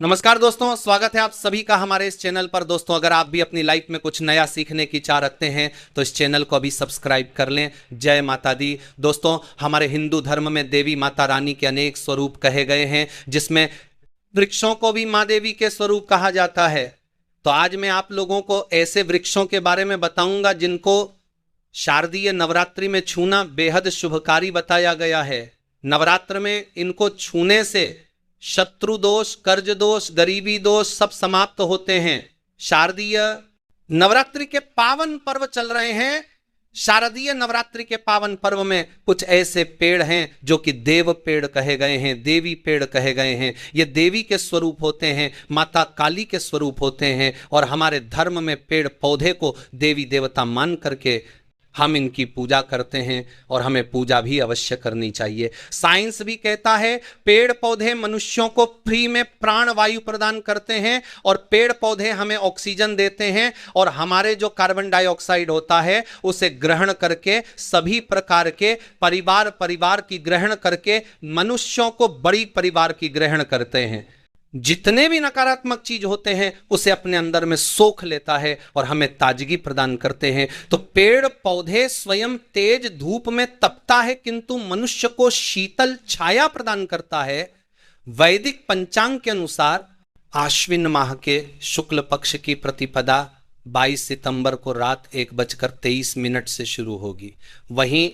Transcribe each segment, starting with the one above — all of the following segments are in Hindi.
नमस्कार दोस्तों, स्वागत है आप सभी का हमारे इस चैनल पर। दोस्तों, अगर आप भी अपनी लाइफ में कुछ नया सीखने की चाह रखते हैं तो इस चैनल को अभी सब्सक्राइब कर लें। जय माता दी। दोस्तों, हमारे हिंदू धर्म में देवी माता रानी के अनेक स्वरूप कहे गए हैं, जिसमें वृक्षों को भी माँ देवी के स्वरूप कहा जाता है। तो आज मैं आप लोगों को ऐसे वृक्षों के बारे में बताऊंगा जिनको शारदीय नवरात्रि में छूना बेहद शुभकारी बताया गया है। नवरात्र में इनको छूने से शत्रु दोष, कर्ज दोष, गरीबी दोष सब समाप्त होते हैं। शारदीय नवरात्रि के पावन पर्व चल रहे हैं। शारदीय नवरात्रि के पावन पर्व में कुछ ऐसे पेड़ हैं जो कि देव पेड़ कहे गए हैं, देवी पेड़ कहे गए हैं। ये देवी के स्वरूप होते हैं, माता काली के स्वरूप होते हैं। और हमारे धर्म में पेड़ पौधे को देवी देवता मान करके हम इनकी पूजा करते हैं और हमें पूजा भी अवश्य करनी चाहिए। साइंस भी कहता है पेड़ पौधे मनुष्यों को फ्री में प्राण वायु प्रदान करते हैं और पेड़ पौधे हमें ऑक्सीजन देते हैं और हमारे जो कार्बन डाइऑक्साइड होता है उसे ग्रहण करके सभी प्रकार के परिवार की ग्रहण करके मनुष्यों को बड़ी परिवार की ग्रहण करते हैं। जितने भी नकारात्मक चीज होते हैं उसे अपने अंदर में सोख लेता है और हमें ताजगी प्रदान करते हैं। तो पेड़ पौधे स्वयं तेज धूप में तपता है किंतु मनुष्य को शीतल छाया प्रदान करता है। वैदिक पंचांग के अनुसार आश्विन माह के शुक्ल पक्ष की प्रतिपदा 22 सितंबर को रात 1:23 से शुरू होगी। वहीं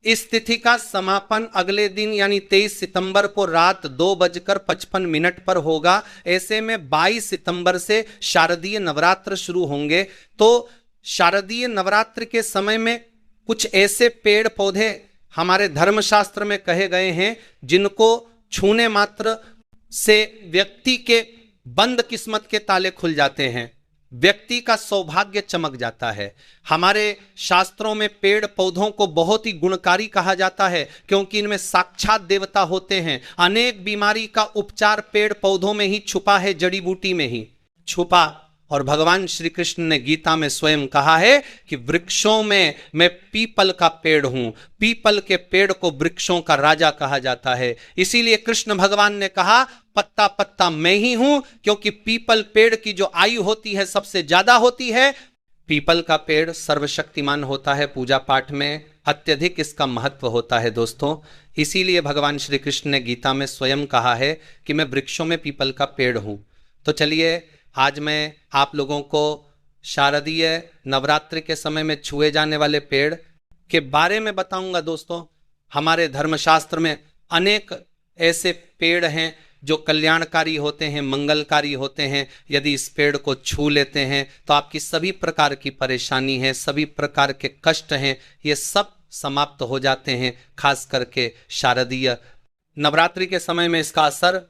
इस तिथि का समापन अगले दिन यानी 23 सितंबर को रात 2:55 पर होगा। ऐसे में 22 सितंबर से शारदीय नवरात्र शुरू होंगे। तो शारदीय नवरात्र के समय में कुछ ऐसे पेड़ पौधे हमारे धर्मशास्त्र में कहे गए हैं जिनको छूने मात्र से व्यक्ति के बंद किस्मत के ताले खुल जाते हैं, व्यक्ति का सौभाग्य चमक जाता है। हमारे शास्त्रों में पेड़ पौधों को बहुत ही गुणकारी कहा जाता है क्योंकि इनमें साक्षात देवता होते हैं। अनेक बीमारी का उपचार पेड़ पौधों में ही छुपा है, जड़ी बूटी में ही छुपा। और भगवान श्री कृष्ण ने गीता में स्वयं कहा है कि वृक्षों में मैं पीपल का पेड़ हूं। पीपल के पेड़ को वृक्षों का राजा कहा जाता है। इसीलिए कृष्ण भगवान ने कहा पत्ता पत्ता मैं ही हूं, क्योंकि पीपल पेड़ की जो आयु होती है सबसे ज्यादा होती है। पीपल का पेड़ सर्वशक्तिमान होता है, पूजा पाठ में अत्यधिक इसका महत्व होता है दोस्तों। इसीलिए भगवान श्री कृष्ण ने गीता में स्वयं कहा है कि मैं वृक्षों में पीपल का पेड़ हूं। तो चलिए आज मैं आप लोगों को शारदीय नवरात्रि के समय में छुए जाने वाले पेड़ के बारे में बताऊंगा। दोस्तों, हमारे धर्मशास्त्र में अनेक ऐसे पेड़ हैं जो कल्याणकारी होते हैं, मंगलकारी होते हैं। यदि इस पेड़ को छू लेते हैं तो आपकी सभी प्रकार की परेशानी है, सभी प्रकार के कष्ट हैं, ये सब समाप्त हो जाते हैं। खास करके शारदीय नवरात्रि के समय में इसका असर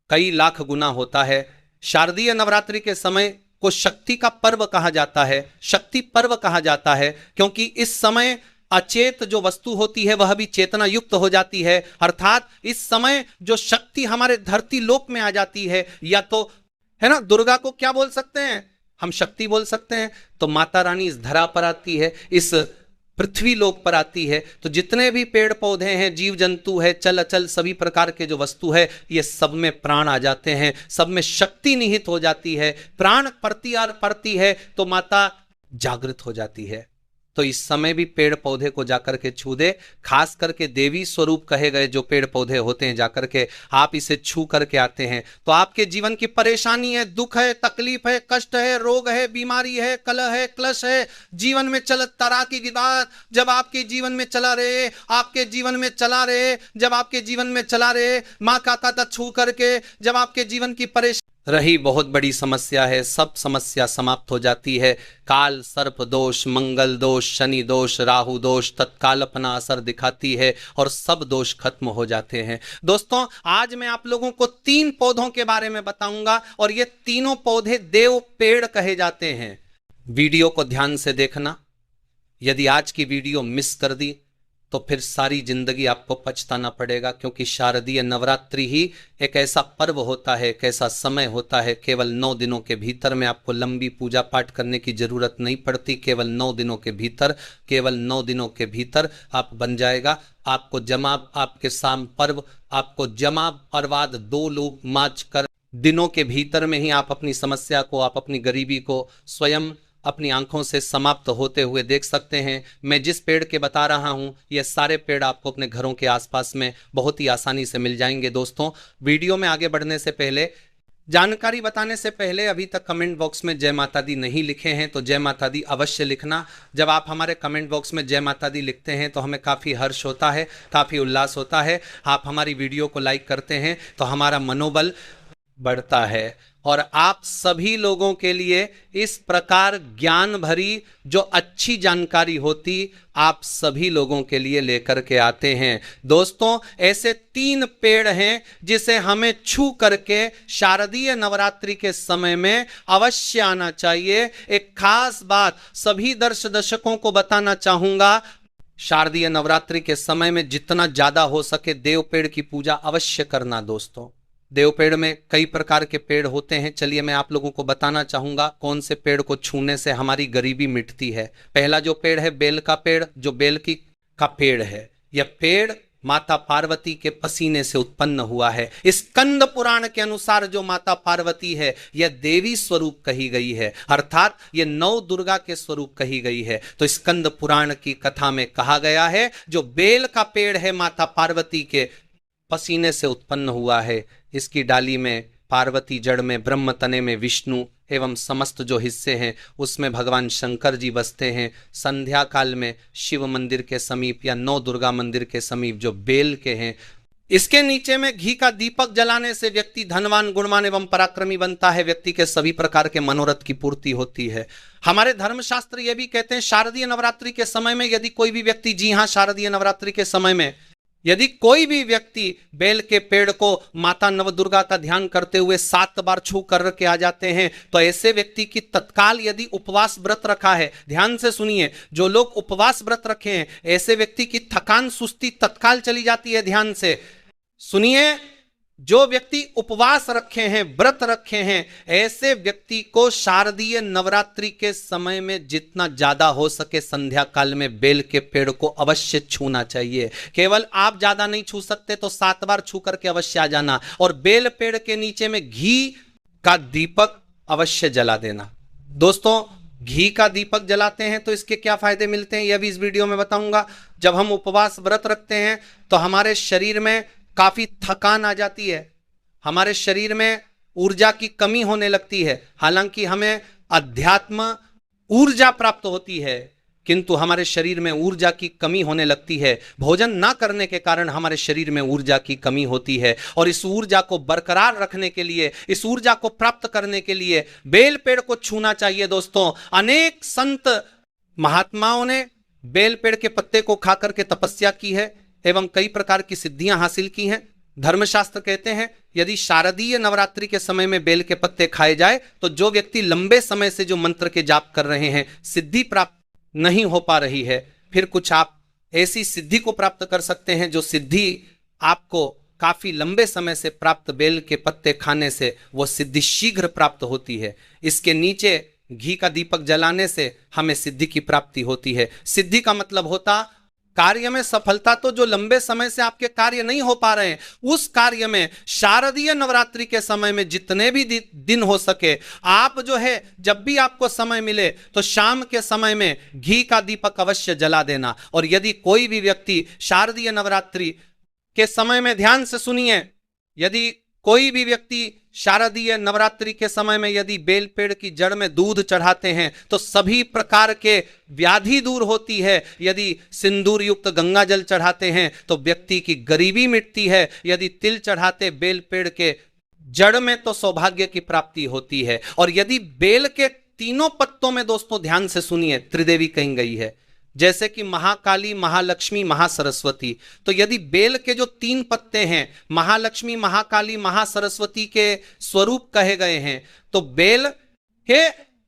कई लाख गुना होता है। शारदीय नवरात्रि के समय को शक्ति का पर्व कहा जाता है, शक्ति पर्व कहा जाता है क्योंकि इस समय अचेत जो वस्तु होती है वह भी चेतना युक्त हो जाती है। अर्थात इस समय जो शक्ति हमारे धरती लोक में आ जाती है, या तो है ना, दुर्गा को क्या बोल सकते हैं हम, शक्ति बोल सकते हैं। तो माता रानी इस धरा पर आती है, इस पृथ्वी लोक पर आती है। तो जितने भी पेड़ पौधे हैं, जीव जंतु है, चल अचल सभी प्रकार के जो वस्तु है, ये सब में प्राण आ जाते हैं, सब में शक्ति निहित हो जाती है। प्राण पड़ती है तो माता जागृत हो जाती है। तो इस समय भी पेड़ पौधे को जाकर के छू दे। खास करके देवी स्वरूप कहे गए जो पेड़ पौधे होते हैं, जाकर के आप इसे छू करके आते हैं तो आपके जीवन की परेशानी है, दुख है, तकलीफ है, कष्ट है, रोग है, बीमारी है, कलह है, क्लेश है, जीवन में चलत तरह की विवाद जब आपके जीवन में चला रहे, आपके जीवन में चला रहे, जब आपके जीवन में चला रहे, माँ का ताता छू करके जब आपके जीवन की परेशानी रही बहुत बड़ी समस्या है, सब समस्या समाप्त हो जाती है। काल सर्प दोष, मंगल दोष, शनि दोष, राहु दोष तत्काल अपना असर दिखाती है और सब दोष खत्म हो जाते हैं। दोस्तों, आज मैं आप लोगों को 3 पौधों के बारे में बताऊंगा और ये तीनों पौधे देव पेड़ कहे जाते हैं। वीडियो को ध्यान से देखना। यदि आज की वीडियो मिस कर दी तो फिर सारी जिंदगी आपको पछताना पड़ेगा, क्योंकि शारदीय नवरात्रि ही एक ऐसा पर्व होता है, एक ऐसा समय होता है। केवल 9 दिनों के भीतर में आपको लंबी पूजा पाठ करने की जरूरत नहीं पड़ती। केवल 9 दिनों के भीतर, केवल 9 दिनों के भीतर आप बन जाएगा। आपको जमा, आपके साम पर्व, आपको जमा परवाद 2 लोग माच कर दिनों के भीतर में ही आप अपनी समस्या को, आप अपनी गरीबी को स्वयं अपनी आंखों से समाप्त होते हुए देख सकते हैं। मैं जिस पेड़ के बता रहा हूं, ये सारे पेड़ आपको अपने घरों के आसपास में बहुत ही आसानी से मिल जाएंगे। दोस्तों, वीडियो में आगे बढ़ने से पहले, जानकारी बताने से पहले, अभी तक कमेंट बॉक्स में जय माता दी नहीं लिखे हैं तो जय माता दी अवश्य लिखना। जब आप हमारे कमेंट बॉक्स में जय माता दी लिखते हैं तो हमें काफ़ी हर्ष होता है, काफ़ी उल्लास होता है। आप हमारी वीडियो को लाइक करते हैं तो हमारा मनोबल बढ़ता है। और आप सभी लोगों के लिए इस प्रकार ज्ञान भरी जो अच्छी जानकारी होती, आप सभी लोगों के लिए लेकर के आते हैं। दोस्तों, ऐसे 3 पेड़ हैं जिसे हमें छू करके शारदीय नवरात्रि के समय में अवश्य आना चाहिए। एक खास बात सभी दर्शकों को बताना चाहूंगा, शारदीय नवरात्रि के समय में जितना ज्यादा हो सके देव पेड़ की पूजा अवश्य करना। दोस्तों, देव पेड़ में कई प्रकार के पेड़ होते हैं। चलिए मैं आप लोगों को बताना चाहूंगा कौन से पेड़ को छूने से हमारी गरीबी मिटती है। पहला जो पेड़ है बेल का पेड़, जो बेल का पेड़ है, यह पेड़ माता पार्वती के पसीने से उत्पन्न हुआ है। स्कंद पुराण के अनुसार जो माता पार्वती है यह देवी स्वरूप कही गई है, अर्थात यह 9 दुर्गा के स्वरूप कही गई है। तो स्कंद पुराण की कथा में कहा गया है जो बेल का पेड़ है माता पार्वती के पसीने से उत्पन्न हुआ है। इसकी डाली में पार्वती, जड़ में ब्रह्म, तने में विष्णु एवं समस्त जो हिस्से हैं उसमें भगवान शंकर जी बसते हैं। संध्या काल में शिव मंदिर के समीप या 9 दुर्गा मंदिर के समीप जो बेल के हैं, इसके नीचे में घी का दीपक जलाने से व्यक्ति धनवान, गुणवान एवं पराक्रमी बनता है। व्यक्ति के सभी प्रकार के मनोरथ की पूर्ति होती है। हमारे धर्मशास्त्र यह भी कहते हैं शारदीय नवरात्रि के समय में यदि कोई भी व्यक्ति, जी हां, शारदीय नवरात्रि के समय में यदि कोई भी व्यक्ति बेल के पेड़ को माता नवदुर्गा का ध्यान करते हुए 7 बार छू कर के आ जाते हैं तो ऐसे व्यक्ति की तत्काल, यदि उपवास व्रत रखा है, ध्यान से सुनिए, जो लोग उपवास व्रत रखे हैं ऐसे व्यक्ति की थकान, सुस्ती तत्काल चली जाती है। ध्यान से सुनिए, जो व्यक्ति उपवास रखे हैं, व्रत रखे हैं, ऐसे व्यक्ति को शारदीय नवरात्रि के समय में जितना ज्यादा हो सके संध्या काल में बेल के पेड़ को अवश्य छूना चाहिए। केवल आप ज्यादा नहीं छू सकते तो 7 बार छू करके अवश्य आ जाना और बेल पेड़ के नीचे में घी का दीपक अवश्य जला देना। दोस्तों, घी का दीपक जलाते हैं तो इसके क्या फायदे मिलते हैं यह भी इस वीडियो में बताऊंगा। जब हम उपवास व्रत रखते हैं तो हमारे शरीर में काफी थकान आ जाती है, हमारे शरीर में ऊर्जा की कमी होने लगती है। हालांकि हमें अध्यात्म ऊर्जा प्राप्त होती है किंतु हमारे शरीर में ऊर्जा की कमी होने लगती है। भोजन ना करने के कारण हमारे शरीर में ऊर्जा की कमी होती है और इस ऊर्जा को बरकरार रखने के लिए, इस ऊर्जा को प्राप्त करने के लिए बेल पेड़ को छूना चाहिए। दोस्तों, अनेक संत महात्माओं ने बेल पेड़ के पत्ते को खा करके तपस्या की है एवं कई प्रकार की सिद्धियां हासिल की हैं। धर्मशास्त्र कहते हैं यदि शारदीय नवरात्रि के समय में बेल के पत्ते खाए जाए तो जो व्यक्ति लंबे समय से जो मंत्र के जाप कर रहे हैं, सिद्धि प्राप्त नहीं हो पा रही है, फिर कुछ आप ऐसी सिद्धि को प्राप्त कर सकते हैं जो सिद्धि आपको काफी लंबे समय से प्राप्त बेल के पत्ते खाने से वो सिद्धि शीघ्र प्राप्त होती है। इसके नीचे घी का दीपक जलाने से हमें सिद्धि की प्राप्ति होती है। सिद्धि का मतलब होता कार्य में सफलता। तो जो लंबे समय से आपके कार्य नहीं हो पा रहे हैं उस कार्य में शारदीय नवरात्रि के समय में जितने भी दिन हो सके, आप जो है जब भी आपको समय मिले तो शाम के समय में घी का दीपक अवश्य जला देना। और यदि कोई भी व्यक्ति शारदीय नवरात्रि के समय में, ध्यान से सुनिए, यदि कोई भी व्यक्ति शारदीय नवरात्रि के समय में यदि बेल पेड़ की जड़ में दूध चढ़ाते हैं तो सभी प्रकार के व्याधि दूर होती है। यदि सिंदूर युक्त गंगा जल चढ़ाते हैं तो व्यक्ति की गरीबी मिटती है। यदि तिल चढ़ाते बेल पेड़ के जड़ में तो सौभाग्य की प्राप्ति होती है। और यदि बेल के तीनों पत्तों में, दोस्तों ध्यान से सुनिए, त्रिदेवी कही गई है, जैसे कि महाकाली, महालक्ष्मी, महासरस्वती। तो यदि बेल के जो 3 पत्ते हैं महालक्ष्मी, महाकाली, महासरस्वती के स्वरूप कहे गए हैं, तो बेल के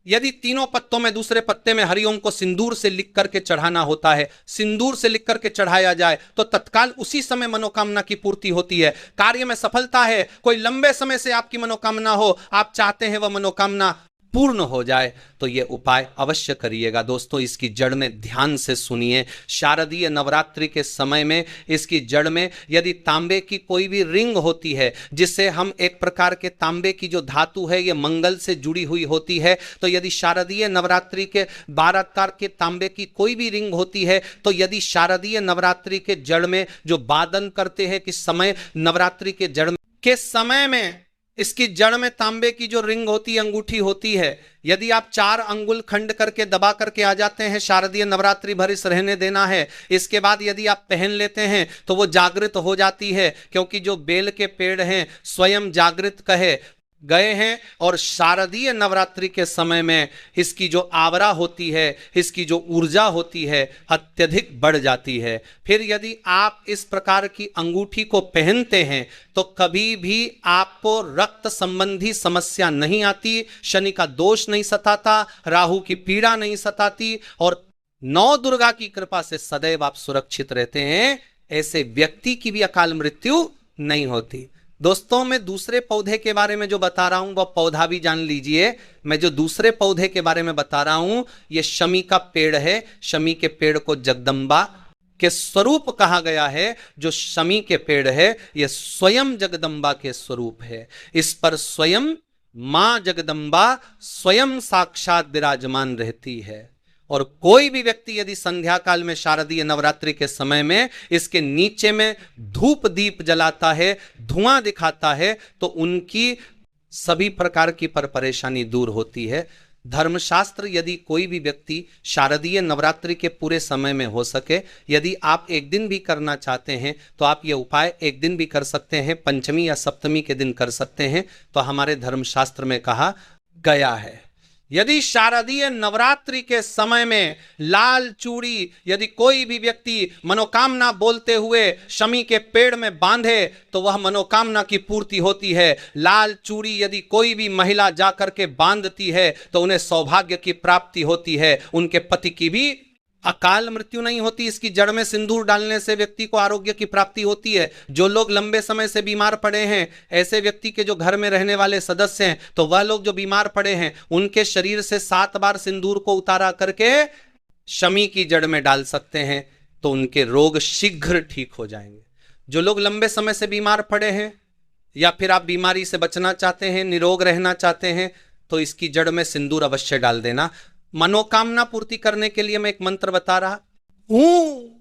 यदि तीनों पत्तों में दूसरे पत्ते में हरिओम को सिंदूर से लिख करके चढ़ाना होता है, सिंदूर से लिख करके चढ़ाया जाए तो तत्काल उसी समय मनोकामना की पूर्ति होती है, कार्य में सफलता है। कोई लंबे समय से आपकी मनोकामना हो, आप चाहते हैं वह मनोकामना पूर्ण हो जाए तो ये उपाय अवश्य करिएगा। दोस्तों इसकी जड़ में ध्यान से सुनिए, शारदीय नवरात्रि के समय में इसकी जड़ में यदि तांबे की कोई भी रिंग होती है, जिससे हम एक प्रकार के तांबे की जो धातु है ये मंगल से जुड़ी हुई होती है, तो यदि शारदीय नवरात्रि के 12 तार के तांबे की कोई भी रिंग होती है, तो यदि शारदीय नवरात्रि के जड़ में जो वादन करते हैं कि समय नवरात्रि के जड़ के समय में इसकी जड़ में तांबे की जो रिंग होती है, अंगूठी होती है, यदि आप 4 अंगुल खंड करके दबा करके आ जाते हैं, शारदीय नवरात्रि भर इस रहने देना है, इसके बाद यदि आप पहन लेते हैं तो वो जागृत हो जाती है, क्योंकि जो बेल के पेड़ हैं स्वयं जागृत कहे गए हैं और शारदीय नवरात्रि के समय में इसकी जो आवरा होती है, इसकी जो ऊर्जा होती है अत्यधिक बढ़ जाती है। फिर यदि आप इस प्रकार की अंगूठी को पहनते हैं तो कभी भी आपको रक्त संबंधी समस्या नहीं आती, शनि का दोष नहीं सताता, राहु की पीड़ा नहीं सताती और नौ दुर्गा की कृपा से सदैव आप सुरक्षित रहते हैं। ऐसे व्यक्ति की भी अकाल मृत्यु नहीं होती। दोस्तों मैं दूसरे पौधे के बारे में जो बता रहा हूं वह पौधा भी जान लीजिए। मैं जो दूसरे पौधे के बारे में बता रहा हूं यह शमी का पेड़ है। शमी के पेड़ को जगदम्बा के स्वरूप कहा गया है। जो शमी के पेड़ है यह स्वयं जगदम्बा के स्वरूप है। इस पर स्वयं मां जगदम्बा स्वयं साक्षात विराजमान रहती है। और कोई भी व्यक्ति यदि संध्या काल में शारदीय नवरात्रि के समय में इसके नीचे में धूप दीप जलाता है, धुआं दिखाता है, तो उनकी सभी प्रकार की परेशानी दूर होती है। धर्मशास्त्र यदि कोई भी व्यक्ति शारदीय नवरात्रि के पूरे समय में हो सके, यदि आप एक दिन भी करना चाहते हैं तो आप ये उपाय एक दिन भी कर सकते हैं, पंचमी या सप्तमी के दिन कर सकते हैं, तो हमारे धर्मशास्त्र में कहा गया है। यदि शारदीय नवरात्रि के समय में लाल चूड़ी यदि कोई भी व्यक्ति मनोकामना बोलते हुए शमी के पेड़ में बांधे तो वह मनोकामना की पूर्ति होती है। लाल चूड़ी यदि कोई भी महिला जाकर के बांधती है तो उन्हें सौभाग्य की प्राप्ति होती है, उनके पति की भी अकाल मृत्यु नहीं होती। इसकी जड़ में सिंदूर डालने से व्यक्ति को आरोग्य की प्राप्ति होती है। जो लोग लंबे समय से बीमार पड़े हैं, ऐसे व्यक्ति के जो घर में रहने वाले सदस्य हैं, तो वह लोग जो बीमार पड़े हैं उनके शरीर से 7 बार सिंदूर को उतारा करके शमी की जड़ में डाल सकते हैं, तो उनके रोग शीघ्र ठीक हो जाएंगे। जो लोग लंबे समय से बीमार पड़े हैं या फिर आप बीमारी से बचना चाहते हैं, निरोग रहना चाहते हैं, तो इसकी जड़ में सिंदूर अवश्य डाल देना। मनोकामना पूर्ति करने के लिए मैं एक मंत्र बता रहा हूं।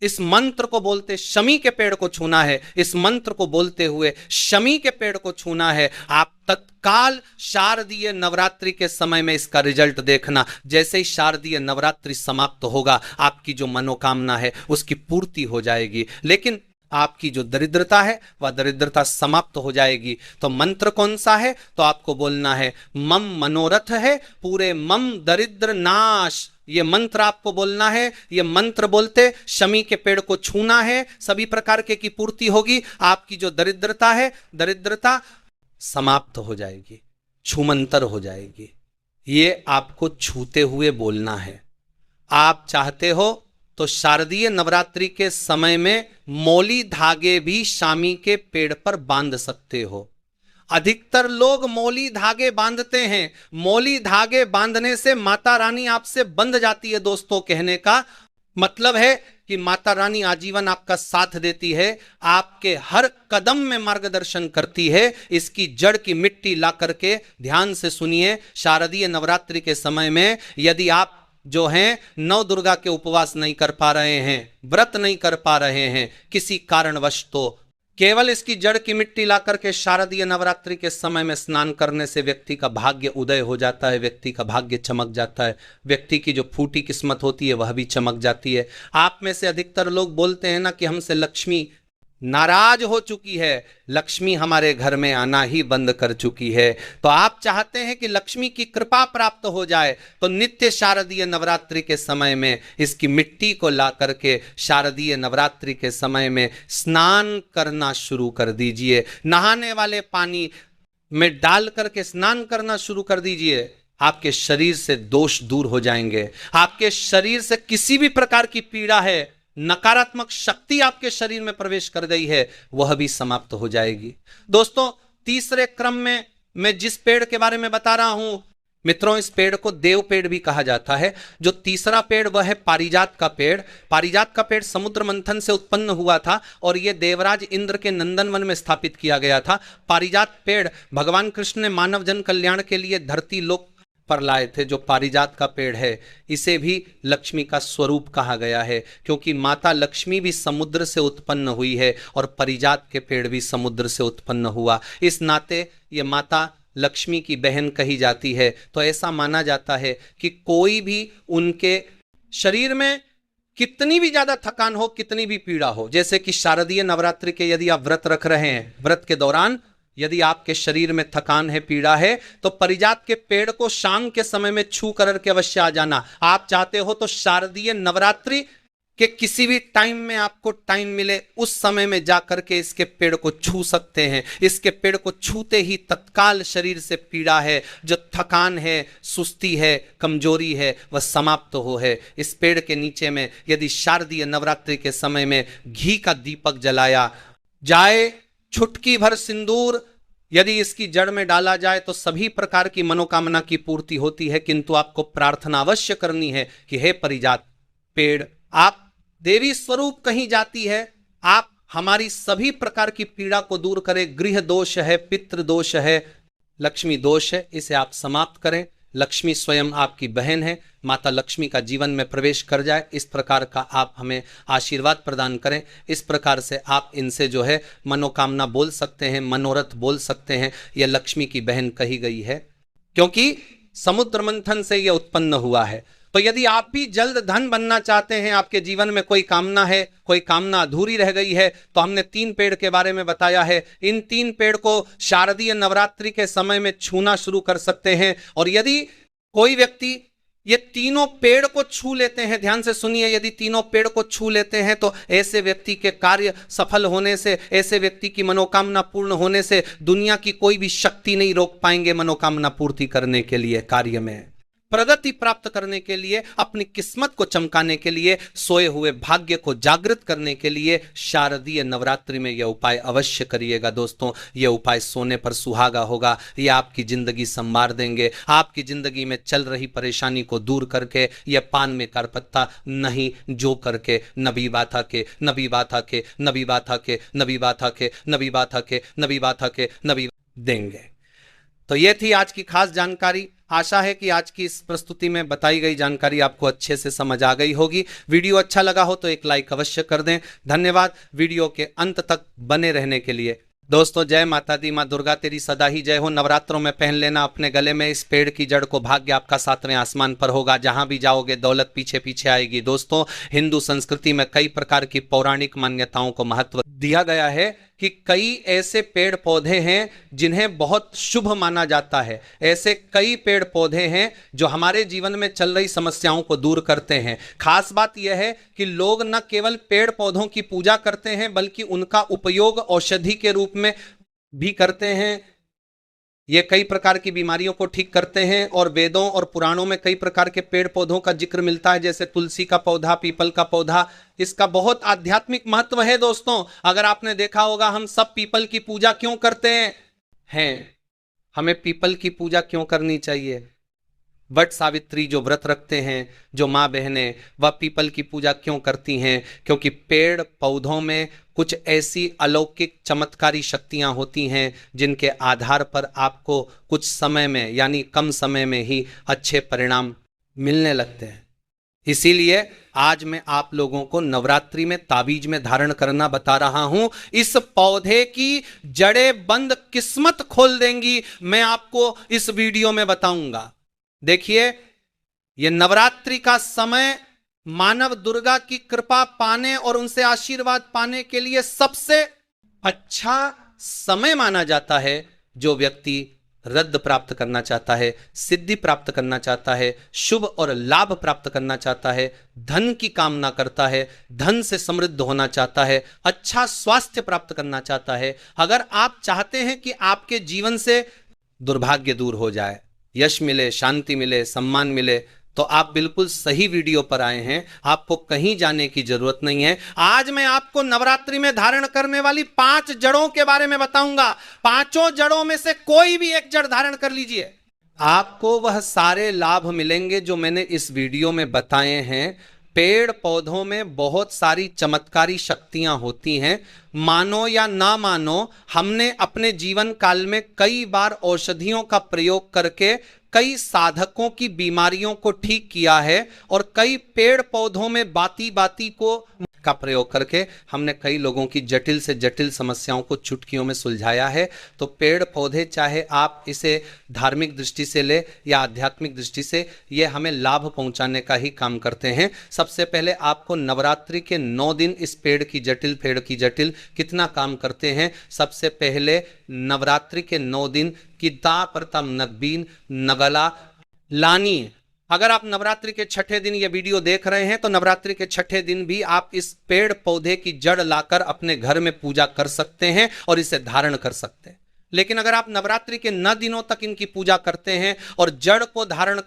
इस मंत्र को बोलते शमी के पेड़ को छूना है। इस मंत्र को बोलते हुए शमी के पेड़ को छूना है। आप तत्काल शारदीय नवरात्रि के समय में इसका रिजल्ट देखना। जैसे ही शारदीय नवरात्रि समाप्त होगा आपकी जो मनोकामना है उसकी पूर्ति हो जाएगी, लेकिन आपकी जो दरिद्रता है वह दरिद्रता समाप्त हो जाएगी। तो मंत्र कौन सा है? तो आपको बोलना है मम मनोरथ है पूरे मम दरिद्र नाश। ये मंत्र आपको बोलना है। ये मंत्र बोलते शमी के पेड़ को छूना है, सभी प्रकार के की पूर्ति होगी। आपकी जो दरिद्रता है दरिद्रता समाप्त हो जाएगी, छूमंतर हो जाएगी। ये आपको छूते हुए बोलना है। आप चाहते हो तो शारदीय नवरात्रि के समय में मौली धागे भी शामी के पेड़ पर बांध सकते हो। अधिकतर लोग मौली धागे बांधते हैं। मौली धागे बांधने से माता रानी आपसे बंध जाती है। दोस्तों कहने का मतलब है कि माता रानी आजीवन आपका साथ देती है, आपके हर कदम में मार्गदर्शन करती है। इसकी जड़ की मिट्टी ला करके ध्यान से सुनिए। शारदीय नवरात्रि के समय में यदि आप जो हैं 9 दुर्गा के उपवास नहीं कर पा रहे हैं, व्रत नहीं कर पा रहे हैं किसी कारणवश, तो केवल इसकी जड़ की मिट्टी ला करके शारदीय नवरात्रि के समय में स्नान करने से व्यक्ति का भाग्य उदय हो जाता है, व्यक्ति का भाग्य चमक जाता है, व्यक्ति की जो फूटी किस्मत होती है वह भी चमक जाती है। आप में से अधिकतर लोग बोलते हैं ना कि हमसे लक्ष्मी नाराज हो चुकी है, लक्ष्मी हमारे घर में आना ही बंद कर चुकी है। तो आप चाहते हैं कि लक्ष्मी की कृपा प्राप्त हो जाए, तो नित्य शारदीय नवरात्रि के समय में इसकी मिट्टी को ला करके शारदीय नवरात्रि के समय में स्नान करना शुरू कर दीजिए। नहाने वाले पानी में डाल करके स्नान करना शुरू कर दीजिए। आपके शरीर से दोष दूर हो जाएंगे। आपके शरीर से किसी भी प्रकार की पीड़ा है, नकारात्मक शक्ति आपके शरीर में प्रवेश कर गई है, वह भी समाप्त हो जाएगी। दोस्तों तीसरे क्रम में मैं जिस पेड़ के बारे में बता रहा हूं मित्रों, इस पेड़ को देव पेड़ भी कहा जाता है। जो तीसरा पेड़ वह है पारिजात का पेड़। पारिजात का पेड़ समुद्र मंथन से उत्पन्न हुआ था और यह देवराज इंद्र के नंदनवन में स्थापित किया गया था। पारिजात पेड़ भगवान कृष्ण ने मानव जन कल्याण के लिए धरती लोक पर लाए थे। जो पारिजात का पेड़ है इसे भी लक्ष्मी का स्वरूप कहा गया है, क्योंकि माता लक्ष्मी भी समुद्र से उत्पन्न हुई है और पारिजात के पेड़ भी समुद्र से उत्पन्न हुआ। इस नाते ये माता लक्ष्मी की बहन कही जाती है। तो ऐसा माना जाता है कि कोई भी उनके शरीर में कितनी भी ज्यादा थकान हो, कितनी भी पीड़ा हो, जैसे कि शारदीय नवरात्रि के यदि आप व्रत रख रहे हैं, व्रत के दौरान यदि आपके शरीर में थकान है, पीड़ा है, तो पारिजात के पेड़ को शाम के समय में छू करके अवश्य आ जाना। आप चाहते हो तो शारदीय नवरात्रि के किसी भी टाइम में आपको टाइम मिले उस समय में जाकर के इसके पेड़ को छू सकते हैं। इसके पेड़ को छूते ही तत्काल शरीर से पीड़ा है, जो थकान है, सुस्ती है, कमजोरी है, वह समाप्त हो है। इस पेड़ के नीचे में यदि शारदीय नवरात्रि के समय में घी का दीपक जलाया जाए, चुटकी भर सिंदूर यदि इसकी जड़ में डाला जाए तो सभी प्रकार की मनोकामना की पूर्ति होती है। किंतु आपको प्रार्थना अवश्य करनी है कि हे पारिजात पेड़, आप देवी स्वरूप कहीं जाती है, आप हमारी सभी प्रकार की पीड़ा को दूर करें। गृह दोष है, पितृ दोष है, लक्ष्मी दोष है, इसे आप समाप्त करें। लक्ष्मी स्वयं आपकी बहन है, माता लक्ष्मी का जीवन में प्रवेश कर जाए, इस प्रकार का आप हमें आशीर्वाद प्रदान करें। इस प्रकार से आप इनसे जो है मनोकामना बोल सकते हैं, मनोरथ बोल सकते हैं। यह लक्ष्मी की बहन कही गई है क्योंकि समुद्र मंथन से यह उत्पन्न हुआ है। तो यदि आप भी जल्द धन बनना चाहते हैं, आपके जीवन में कोई कामना है, कोई कामना अधूरी रह गई है, तो हमने 3 पेड़ के बारे में बताया है। इन 3 पेड़ को शारदीय नवरात्रि के समय में छूना शुरू कर सकते हैं। और यदि कोई व्यक्ति ये तीनों पेड़ को छू लेते हैं, ध्यान से सुनिए, यदि तीनों पेड़ को छू लेते हैं तो ऐसे व्यक्ति के कार्य सफल होने से, ऐसे व्यक्ति की मनोकामना पूर्ण होने से दुनिया की कोई भी शक्ति नहीं रोक पाएंगे मनोकामना पूर्ति करने के लिए, कार्य में प्रगति प्राप्त करने के लिए, अपनी किस्मत को चमकाने के लिए, सोए हुए भाग्य को जागृत करने के लिए शारदीय नवरात्रि में यह उपाय अवश्य करिएगा दोस्तों। यह उपाय सोने पर सुहागा होगा, यह आपकी जिंदगी संवार देंगे। आपकी जिंदगी में चल रही परेशानी को दूर करके यह पान में कारपत्ता नहीं जो करके नबी बाथा के नबी बाथा के नबी बाथा के नबी बाथा के नबी बाथा के नबी बाथा के नबी देंगे। तो यह थी आज की खास जानकारी। आशा है कि आज की इस प्रस्तुति में बताई गई जानकारी आपको अच्छे से समझ आ गई होगी। वीडियो अच्छा लगा हो तो एक लाइक अवश्य कर दें। धन्यवाद वीडियो के अंत तक बने रहने के लिए। दोस्तों, जय माता दी, माँ दुर्गा तेरी सदा ही जय हो। नवरात्रों में पहन लेना अपने गले में इस पेड़ की जड़ को, भाग्य आपका 7वें आसमान पर होगा। जहां भी जाओगे दौलत पीछे पीछे आएगी। दोस्तों, हिंदू संस्कृति में कई प्रकार की पौराणिक मान्यताओं को महत्व दिया गया है कि कई ऐसे पेड़ पौधे हैं जिन्हें बहुत शुभ माना जाता है। ऐसे कई पेड़ पौधे हैं जो हमारे जीवन में चल रही समस्याओं को दूर करते हैं। खास बात यह है कि लोग न केवल पेड़ पौधों की पूजा करते हैं बल्कि उनका उपयोग औषधि के रूप में भी करते हैं। ये कई प्रकार की बीमारियों को ठीक करते हैं और वेदों और पुराणों में कई प्रकार के पेड़ पौधों का जिक्र मिलता है, जैसे तुलसी का पौधा, पीपल का पौधा। इसका बहुत आध्यात्मिक महत्व है दोस्तों। अगर आपने देखा होगा, हम सब पीपल की पूजा क्यों करते हैं? हमें पीपल की पूजा क्यों करनी चाहिए? वट सावित्री जो व्रत रखते हैं, जो माँ बहनें, वह पीपल की पूजा क्यों करती हैं? क्योंकि पेड़ पौधों में कुछ ऐसी अलौकिक चमत्कारी शक्तियां होती हैं जिनके आधार पर आपको कुछ समय में, यानी कम समय में ही अच्छे परिणाम मिलने लगते हैं। इसीलिए आज मैं आप लोगों को नवरात्रि में ताबीज में धारण करना बता रहा हूं। इस पौधे की जड़ें बंद किस्मत खोल देंगी, मैं आपको इस वीडियो में बताऊंगा। देखिए, यह नवरात्रि का समय मानव दुर्गा की कृपा पाने और उनसे आशीर्वाद पाने के लिए सबसे अच्छा समय माना जाता है। जो व्यक्ति रद्द प्राप्त करना चाहता है, सिद्धि प्राप्त करना चाहता है, शुभ और लाभ प्राप्त करना चाहता है, धन की कामना करता है, धन से समृद्ध होना चाहता है, अच्छा स्वास्थ्य प्राप्त करना चाहता है, अगर आप चाहते हैं कि आपके जीवन से दुर्भाग्य दूर हो जाए, यश मिले, शांति मिले, सम्मान मिले, तो आप बिल्कुल सही वीडियो पर आए हैं। आपको कहीं जाने की जरूरत नहीं है। आज मैं आपको नवरात्रि में धारण करने वाली 5 जड़ों के बारे में बताऊंगा। 5 जड़ों में से कोई भी एक जड़ धारण कर लीजिए। आपको वह सारे लाभ मिलेंगे जो मैंने इस वीडियो में बताए हैं। पेड़ पौधों में बहुत सारी चमत्कारी शक्तियां होती हैं। मानो या ना मानो, हमने अपने जीवन काल में कई बार औषधियों का प्रयोग करके कई साधकों की बीमारियों को ठीक किया है, और कई पेड़ पौधों में बाती बाती को का प्रयोग करके हमने कई लोगों की जटिल से जटिल समस्याओं को चुटकियों में सुलझाया है। तो पेड़ पौधे, चाहे आप इसे धार्मिक दृष्टि से ले या आध्यात्मिक दृष्टि से, ये हमें लाभ पहुंचाने का ही काम करते हैं। सबसे पहले आपको नवरात्रि के 9 दिन इस पेड़ की जटिल कितना काम करते हैं। सबसे पहले नवरात्रि के 9 दिन किता प्रथम नगबीन नगला लानी। अगर आप नवरात्रि के छठे दिन ये वीडियो देख रहे हैं तो नवरात्रि के छठे दिन भी आप इस पेड़ पौधे की जड़ लाकर अपने घर में पूजा कर सकते हैं और इसे धारण कर सकते हैं। लेकिन अगर आप नवरात्रि के 9 दिनों तक इनकी पूजा करते हैं और जड़ को धारण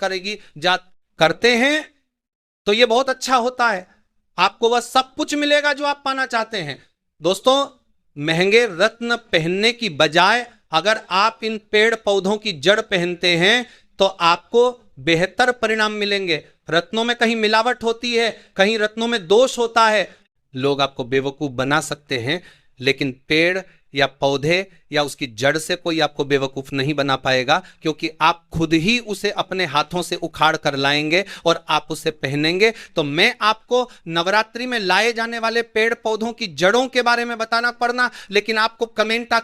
करते हैं तो ये बहुत अच्छा होता है। आपको वह सब कुछ मिलेगा जो आप पाना चाहते हैं। दोस्तों, महंगे रत्न पहनने की बजाय अगर आप इन पेड़ पौधों की जड़ पहनते हैं तो आपको बेहतर परिणाम मिलेंगे। रत्नों में कहीं मिलावट होती है, कहीं रत्नों में दोष होता है, लोग आपको बेवकूफ बना सकते हैं, लेकिन पेड़ या पौधे या उसकी जड़ से कोई आपको बेवकूफ नहीं बना पाएगा, क्योंकि आप खुद ही उसे अपने हाथों से उखाड़ कर लाएंगे और आप उसे पहनेंगे। तो मैं आपको नवरात्रि में लाए जाने वाले पेड़ पौधों की जड़ों के बारे में बताना पड़ना, लेकिन आपको कमेंटा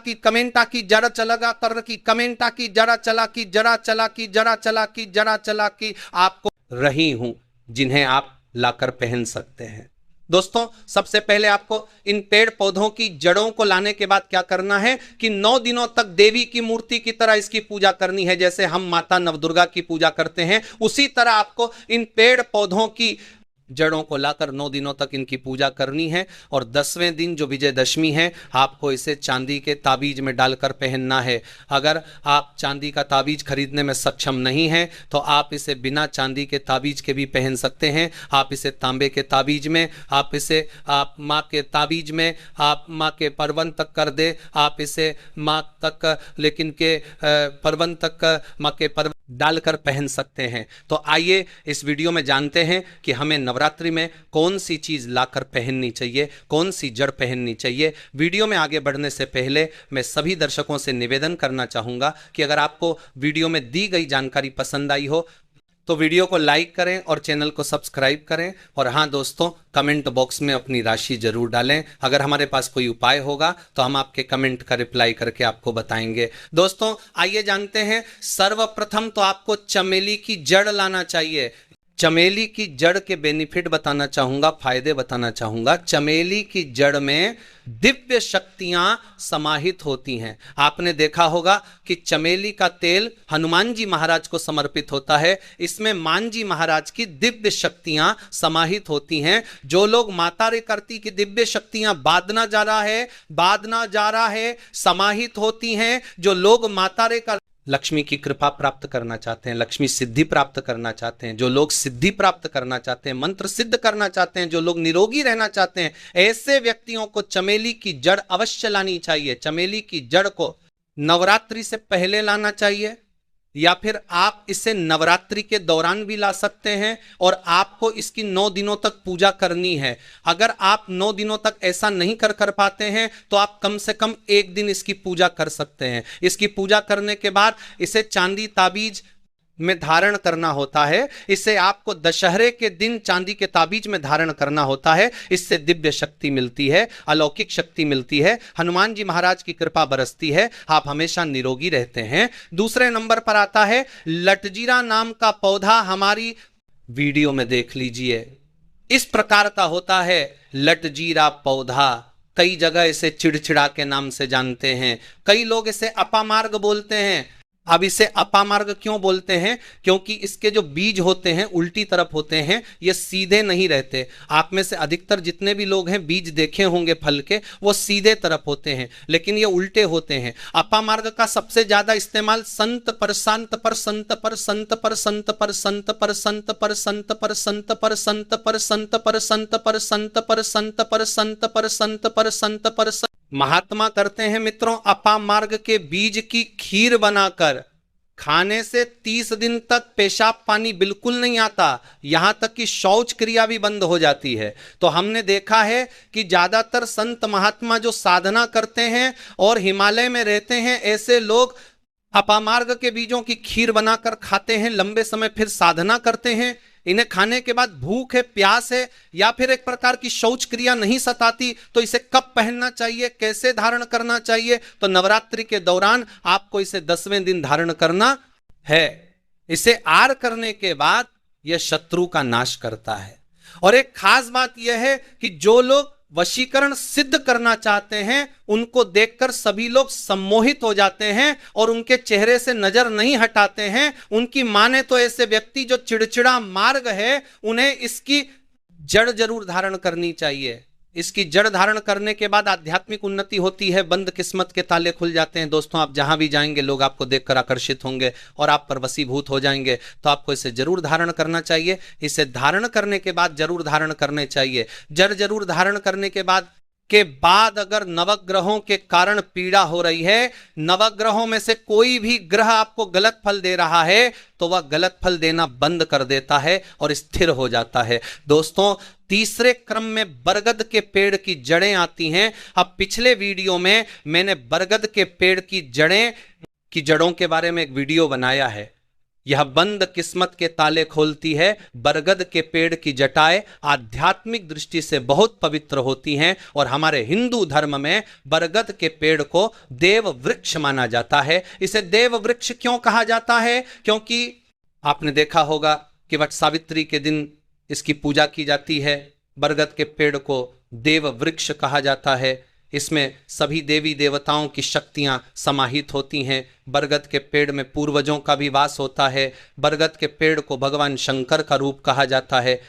की जड़ चलगा कर की, कमेंटा की जरा चला की, जरा चला की, जरा चला की, जरा चला की, आपको रही हूं जिन्हें आप लाकर पहन सकते हैं। दोस्तों, सबसे पहले आपको इन पेड़ पौधों की जड़ों को लाने के बाद क्या करना है कि 9 दिनों तक देवी की मूर्ति की तरह इसकी पूजा करनी है। जैसे हम माता नवदुर्गा की पूजा करते हैं, उसी तरह आपको इन पेड़ पौधों की जड़ों को लाकर 9 दिनों तक इनकी पूजा करनी है। और 10वें दिन जो विजयदशमी है, आपको इसे चांदी के ताबीज में डालकर पहनना है। अगर आप चांदी का ताबीज खरीदने में सक्षम नहीं हैं तो आप इसे बिना चांदी के ताबीज के भी पहन सकते हैं। आप इसे तांबे के ताबीज में, आप इसे आप माँ के ताबीज में, आप माँ के परवन तक कर दे, आप इसे माँ तक लेकिन के परवन तक माँ के परवन डालकर पहन सकते हैं। तो आइए इस वीडियो में जानते हैं कि हमें नवरात्रि में कौन सी चीज लाकर पहननी चाहिए, कौन सी जड़ पहननी चाहिए। वीडियो में आगे बढ़ने से पहले मैं सभी दर्शकों से निवेदन करना चाहूंगा कि अगर आपको वीडियो में दी गई जानकारी पसंद आई हो तो वीडियो को लाइक करें और चैनल को सब्सक्राइब करें। और हाँ दोस्तों, कमेंट बॉक्स में अपनी राशि जरूर डालें। अगर हमारे पास कोई उपाय होगा तो हम आपके कमेंट का रिप्लाई करके आपको बताएंगे। दोस्तों, आइए जानते हैं। सर्वप्रथम तो आपको चमेली की जड़ लाना चाहिए। चमेली की जड़ के बेनिफिट बताना चाहूंगा, फायदे बताना चाहूंगा। चमेली की जड़ में दिव्य शक्तियां समाहित होती हैं। आपने देखा होगा कि चमेली का तेल हनुमान जी महाराज को समर्पित होता है। इसमें मान जी महाराज की दिव्य शक्तियां समाहित होती हैं। जो लोग माता रे करती की दिव्य शक्तियां बादना जा रहा है समाहित होती हैं। जो लोग माता रे का लक्ष्मी की कृपा प्राप्त करना चाहते हैं, लक्ष्मी सिद्धि प्राप्त करना चाहते हैं, जो लोग सिद्धि प्राप्त करना चाहते हैं, मंत्र सिद्ध करना चाहते हैं, जो लोग निरोगी रहना चाहते हैं, ऐसे व्यक्तियों को चमेली की जड़ अवश्य लानी चाहिए। चमेली की जड़ को नवरात्रि से पहले लाना चाहिए या फिर आप इसे नवरात्रि के दौरान भी ला सकते हैं, और आपको इसकी 9 दिनों तक पूजा करनी है। अगर आप 9 दिनों तक ऐसा नहीं कर पाते हैं तो आप कम से कम 1 दिन इसकी पूजा कर सकते हैं। इसकी पूजा करने के बाद इसे चांदी ताबीज में धारण करना होता है। इसे आपको दशहरे के दिन चांदी के ताबीज में धारण करना होता है। इससे दिव्य शक्ति मिलती है, अलौकिक शक्ति मिलती है, हनुमान जी महाराज की कृपा बरसती है, आप हमेशा निरोगी रहते हैं। दूसरे नंबर पर आता है लटजीरा नाम का पौधा। हमारी वीडियो में देख लीजिए, इस प्रकार का होता है लटजीरा पौधा। कई जगह इसे चिड़चिड़ा के नाम से जानते हैं, कई लोग इसे अपामार्ग बोलते हैं। अब इसे अपामार्ग क्यों बोलते हैं? क्योंकि इसके जो बीज होते हैं उल्टी तरफ होते हैं, ये सीधे नहीं रहते। आप में से अधिकतर जितने भी लोग हैं बीज देखे होंगे फल के, वो सीधे तरफ होते हैं, लेकिन ये उल्टे होते हैं। अपामार्ग का सबसे ज्यादा इस्तेमाल संत पर, संत पर, संत पर, संत पर, संत पर, संत पर, संत पर, संत पर, संत पर, संत पर, संत पर, संत पर, संत पर, संत पर, संत पर, संत पर, संत पर महात्मा करते हैं मित्रों। अपामार्ग के बीज की खीर बनाकर खाने से 30 दिन तक पेशाब पानी बिल्कुल नहीं आता, यहां तक कि शौच क्रिया भी बंद हो जाती है। तो हमने देखा है कि ज्यादातर संत महात्मा जो साधना करते हैं और हिमालय में रहते हैं, ऐसे लोग अपामार्ग के बीजों की खीर बनाकर खाते हैं, लंबे समय फिर साधना करते हैं। इन्हें खाने के बाद भूख है, प्यास है, या फिर एक प्रकार की शौच क्रिया नहीं सताती, तो इसे कब पहनना चाहिए, कैसे धारण करना चाहिए? तो नवरात्रि के दौरान आपको इसे 10वें दिन धारण करना है। इसे आर करने के बाद यह शत्रु का नाश करता है। और एक खास बात यह है कि जो लोग वशीकरण सिद्ध करना चाहते हैं, उनको देखकर सभी लोग सम्मोहित हो जाते हैं और उनके चेहरे से नजर नहीं हटाते हैं। उनकी माने तो ऐसे व्यक्ति जो चिड़चिड़ा मार्ग है, उन्हें इसकी जड़ जरूर धारण करनी चाहिए। इसकी जड़ धारण करने के बाद आध्यात्मिक उन्नति होती है, बंद किस्मत के ताले खुल जाते हैं। दोस्तों, आप जहां भी जाएंगे लोग आपको देखकर आकर्षित होंगे और आप पर वशीभूत हो जाएंगे। तो आपको इसे जरूर धारण करना चाहिए। इसे धारण करने के बाद जरूर धारण करने चाहिए। जड़ जरूर धारण करने के बाद अगर नवग्रहों के कारण पीड़ा हो रही है, नवग्रहों में से कोई भी ग्रह आपको गलत फल दे रहा है, तो वह गलत फल देना बंद कर देता है और स्थिर हो जाता है। दोस्तों, तीसरे क्रम में बरगद के पेड़ की जड़ें आती हैं। अब पिछले वीडियो में मैंने बरगद के पेड़ की जड़ों के बारे में एक वीडियो बनाया है। यह बंद किस्मत के ताले खोलती है। बरगद के पेड़ की जटाएं आध्यात्मिक दृष्टि से बहुत पवित्र होती हैं और हमारे हिंदू धर्म में बरगद के पेड़ को देव वृक्ष माना जाता है। इसे देव वृक्ष क्यों कहा जाता है? क्योंकि आपने देखा होगा कि वट सावित्री के दिन इसकी पूजा की जाती है। बरगद के पेड़ को देव वृक्ष कहा जाता है। इसमें सभी देवी देवताओं की शक्तियां समाहित होती हैं। बरगद के पेड़ में पूर्वजों का भी वास होता है। बरगद के पेड़ को भगवान शंकर का रूप कहा जाता है।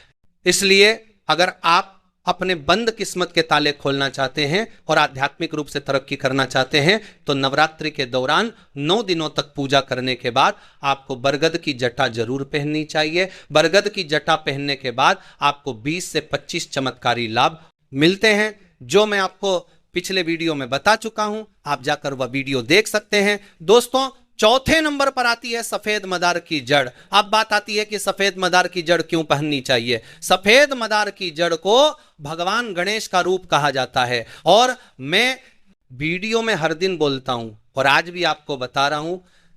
इसलिए अगर आप अपने बंद किस्मत के ताले खोलना चाहते हैं और आध्यात्मिक रूप से तरक्की करना चाहते हैं, तो नवरात्रि के दौरान 9 दिनों तक पूजा करने के बाद आपको बरगद की जटा जरूर पहननी चाहिए। बरगद की जटा पहनने के बाद आपको 20 से 25 चमत्कारी लाभ मिलते हैं, जो मैं आपको पिछले वीडियो में बता चुका हूं। आप जाकर वह वीडियो देख सकते हैं। दोस्तों, चौथे नंबर पर आती है सफेद मदार की जड़। अब बात आती है कि सफेद मदार की जड़ क्यों पहननी चाहिए। सफेद मदार की जड़ को भगवान गणेश का रूप कहा जाता है और मैं वीडियो में हर दिन बोलता हूं और आज भी आपको बता रहा हूं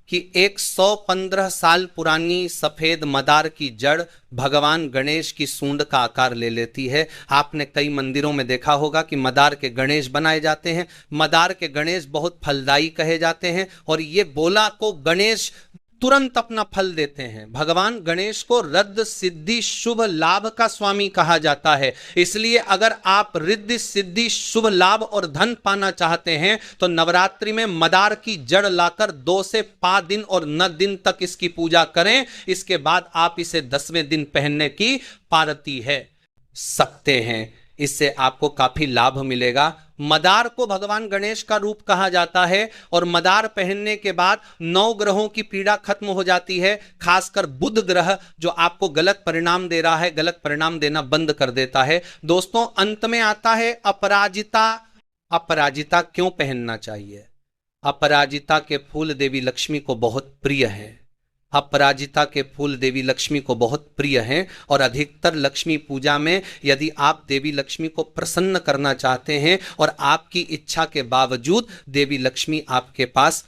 कि 115 साल पुरानी सफेद मदार की जड़ भगवान गणेश की सूंड का आकार ले लेती है। आपने कई मंदिरों में देखा होगा कि मदार के गणेश बनाए जाते हैं। मदार के गणेश बहुत फलदायी कहे जाते हैं और ये बोला को गणेश तुरंत अपना फल देते हैं। भगवान गणेश को रिद्धि सिद्धि शुभ लाभ का स्वामी कहा जाता है। इसलिए अगर आप रिद्धि सिद्धि शुभ लाभ और धन पाना चाहते हैं तो नवरात्रि में मदार की जड़ लाकर 2 से 5 दिन और 9 दिन तक इसकी पूजा करें। इसके बाद आप इसे 10वें दिन पहनने की पारती है सकते हैं। इससे आपको काफी लाभ मिलेगा। मदार को भगवान गणेश का रूप कहा जाता है और मदार पहनने के बाद 9 ग्रहों की पीड़ा खत्म हो जाती है। खासकर बुध ग्रह जो आपको गलत परिणाम दे रहा है, गलत परिणाम देना बंद कर देता है। दोस्तों, अंत में आता है अपराजिता। अपराजिता क्यों पहनना चाहिए? अपराजिता के फूल देवी लक्ष्मी को बहुत प्रिय है। अपराजिता के फूल देवी लक्ष्मी को बहुत प्रिय हैं और अधिकतर लक्ष्मी पूजा में यदि आप देवी लक्ष्मी को प्रसन्न करना चाहते हैं और आपकी इच्छा के बावजूद देवी लक्ष्मी आपके पास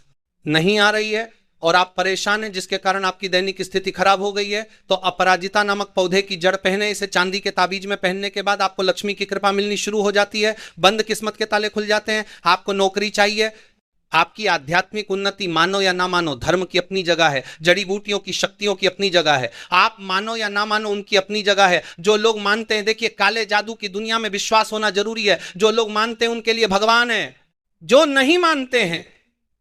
नहीं आ रही है और आप परेशान हैं, जिसके कारण आपकी दैनिक स्थिति खराब हो गई है, तो अपराजिता नामक पौधे की जड़ पहने। इसे चांदी के ताबीज में पहनने के बाद आपको लक्ष्मी की कृपा मिलनी शुरू हो जाती है। बंद किस्मत के ताले खुल जाते हैं। आपको नौकरी चाहिए, आपकी आध्यात्मिक उन्नति, मानो या ना मानो, धर्म की अपनी जगह है, जड़ी बूटियों की शक्तियों की अपनी जगह है। आप मानो या ना मानो, उनकी अपनी जगह है। जो लोग मानते हैं, देखिए काले जादू की दुनिया में विश्वास होना जरूरी है। जो लोग मानते हैं उनके लिए भगवान है। जो नहीं मानते हैं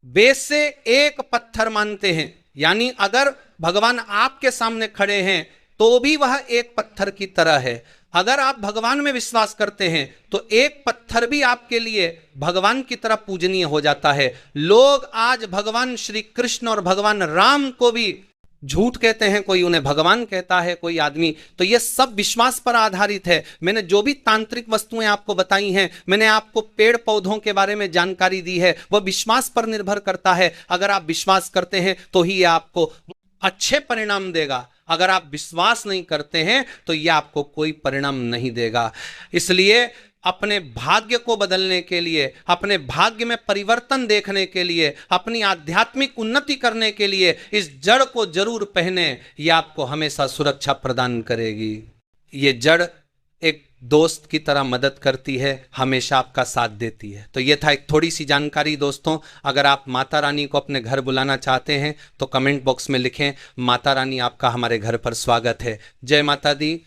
बेस से एक पत्थर मानते हैं, यानी अगर भगवान आपके सामने खड़े हैं तो भी वह एक पत्थर की तरह है। अगर आप भगवान में विश्वास करते हैं तो एक पत्थर भी आपके लिए भगवान की तरह पूजनीय हो जाता है। लोग आज भगवान श्री कृष्ण और भगवान राम को भी झूठ कहते हैं, कोई उन्हें भगवान कहता है, कोई आदमी। तो ये सब विश्वास पर आधारित है। मैंने जो भी तांत्रिक वस्तुएं आपको बताई हैं, मैंने आपको पेड़ पौधों के बारे में जानकारी दी है, वह विश्वास पर निर्भर करता है। अगर आप विश्वास करते हैं तो ही ये आपको अच्छे परिणाम देगा। अगर आप विश्वास नहीं करते हैं तो यह आपको कोई परिणाम नहीं देगा। इसलिए अपने भाग्य को बदलने के लिए, अपने भाग्य में परिवर्तन देखने के लिए, अपनी आध्यात्मिक उन्नति करने के लिए इस जड़ को जरूर पहने। यह आपको हमेशा सुरक्षा प्रदान करेगी। ये जड़ एक दोस्त की तरह मदद करती है, हमेशा आपका साथ देती है। तो ये था एक थोड़ी सी जानकारी दोस्तों। अगर आप माता रानी को अपने घर बुलाना चाहते हैं तो कमेंट बॉक्स में लिखें, माता रानी आपका हमारे घर पर स्वागत है। जय माता दी।